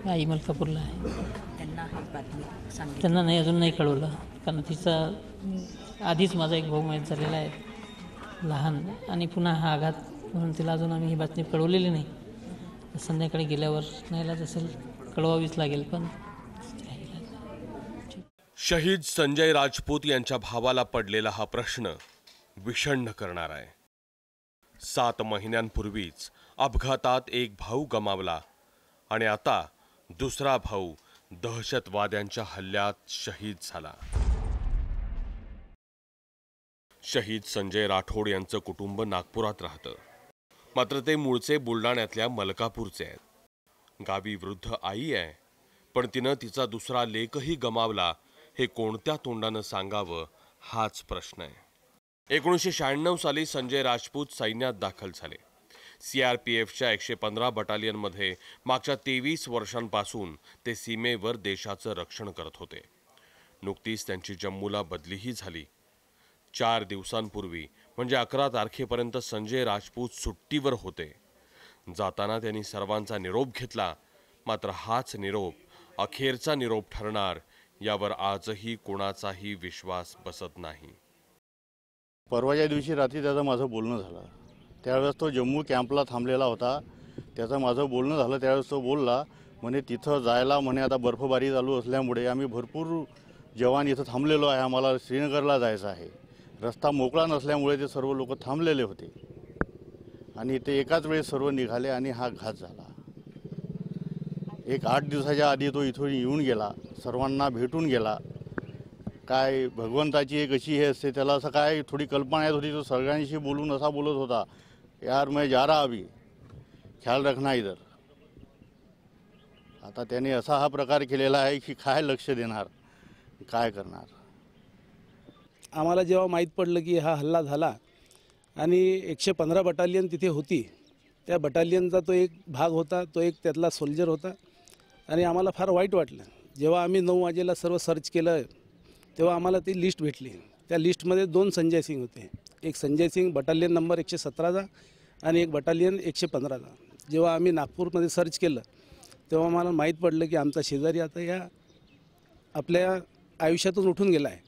आई मलकापूरला आहे. त्यांना ही बातमी सांगितली? त्यांना नाही, अजून नाही कळवलं, कारण तिचा आधीच माझा एक भाऊ माहीत झालेला आहे लहान, आणि पुन्हा हा आघात, म्हणून तिला अजून आम्ही ही बातमी कळवलेली नाही. संध्याकाळी गेल्यावर नाईलाज असेल कळवावीच लागेल. पण शहीद संजय राजपूत यांच्या भावाला पडलेला हा प्रश्न विषण्ण करणार आहे. 7 महिन्यांपूर्वीच अपघातात एक भाऊ गमावला आणि आता दुसरा भाऊ दहशतवाद्यांच्या हल्ल्यात शहीद झाला. शहीद संजय राठोड यांचं कुटुंब नागपुरात राहतं, मात्र ते मूळचे बुलढाण्यातल्या मलकापूरचे आहेत. गावी वृद्ध आई आहे, पण तिनं तिचा दुसरा लेकही गमावला. हे कोणत्या तोंडानं सांगावं हाच प्रश्न आहे. 1996 साली संजय राजपूत सैन्यात दाखल झाले. CRPFच्या 115 बटालियनमध्ये मागच्या 23 वर्षांपासून ते सीमेवर देशाचं रक्षण करत होते. नुकतीच त्यांची जम्मूला बदलीही झाली. 4 दिवसांपूर्वी म्हणजे 11 तारखेपर्यंत संजय राजपूत सुट्टीवर होते. जाताना त्यांनी सर्वांचा निरोप घेतला, मात्र हाच निरोप अखेरचा निरोप ठरणार यावर आजही कोणाचाही विश्वास बसत नाही. परवाच्या दिवशी रात्री त्याचं माझं बोलणं झालं. त्यावेळेस तो जम्मू कॅम्पला थांबलेला होता. त्याचं माझं बोलणं झालं. त्यावेळेस तो बोलला म्हणे तिथं जायला म्हणे आता बर्फबारी चालू असल्यामुळे आम्ही भरपूर जवान इथं थांबलेलो आहे, आम्हाला श्रीनगरला जायचं आहे. रस्ता मोकळा नसल्यामुळे ते सर्व लोक थांबलेले होते आणि ते एकाच वेळेस सर्व निघाले आणि हा घात झाला. एक 8 दिवसाच्या आधी तो इथून येऊन गेला, सर्वांना भेटून गेला. काय भगवंताची एक अशी हे असते, त्याला असं काय थोडी कल्पना येत होती. तो सगळ्यांशी बोलून असा बोलत होता, यार मैं जा रहा अभी, ख्याल रखना इधर. आता त्याने असा हा प्रकार केलेला आहे की काय लक्ष देणार, काय करणार. आम्हाला जेव्हा माहीत पडलं की हा हल्ला झाला आणि 115 बटालियन तिथे होती, त्या बटालियनचा तो एक भाग होता, तो एक त्यातला सोल्जर होता आणि आम्हाला फार वाईट वाटलं. जेव्हा आम्ही 9 वाजेला सर्व सर्च केलं तेव्हा आम्हाला ती लिस्ट भेटली. त्या लिस्टमध्ये 2 संजय सिंग होते. एक संजय सिंग बटालियन नंबर 117चा आणि एक बटालियन 115चा. जेव्हा आम्ही नागपूरमध्ये सर्च केलं तेव्हा आम्हाला माहीत पडलं की आमचा शेजारी आता या आपल्या आयुष्यातून उठून गेला आहे,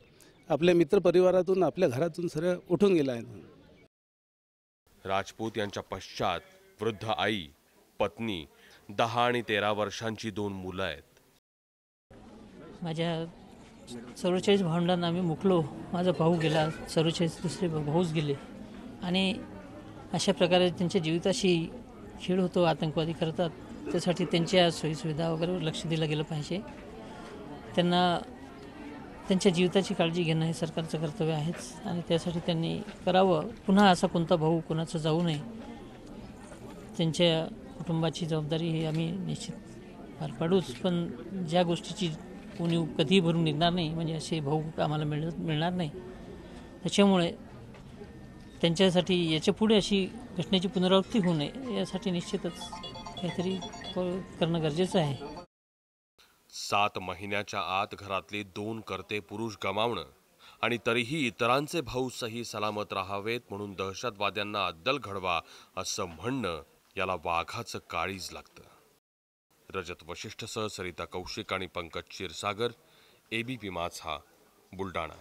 आपल्या मित्रपरिवारातून, आपल्या घरातून सर्व उठून गेला आहे. राजपूत यांच्या पश्चात वृद्ध आई, पत्नी, 10 आणि 13 वर्षांची 2 मुलं आहेत. माझ्या 44 भावंडांना आम्ही मुकलो. माझा भाऊ गेला, 44 दुसरे भाऊच गेले आणि अशा प्रकारे त्यांच्या जीविताशी खेळ होतो, आतंकवादी करतात. त्यासाठी त्यांच्या सोयीसुविधा वगैरे लक्ष दिलं गेलं पाहिजे. त्यांना त्यांच्या जीविताची काळजी घेणं हे सरकारचं कर्तव्य आहेच आणि त्यासाठी त्यांनी करावं. पुन्हा असा कोणता भाऊ कोणाचं जाऊ नये. त्यांच्या कुटुंबाची जबाबदारी ही आम्ही निश्चित पार पाडूच, पण ज्या गोष्टीची उणीव कधीही भरून निघणार नाही, म्हणजे असे भाऊ आम्हाला मिळणार नाही. त्याच्यामुळे त्यांच्यासाठी याच्या पुढे अशी घटनेची पुनरावृत्ती होऊ नये यासाठी निश्चितच काहीतरी करणं गरजेचं आहे. 7 महिन्याच्या आत घरातले 2 कर्ते पुरुष गमावणं आणि तरीही इतरांचे भाऊ सही सलामत राहावेत म्हणून दहशतवाद्यांना अद्दल घडवा असं म्हणणं याला वाघाचं काळीज लागतं. रजत वशिष्ठसह सरिता कौशिक आणि पंकज क्षीरसागर, ABP माझा, बुलढाणा.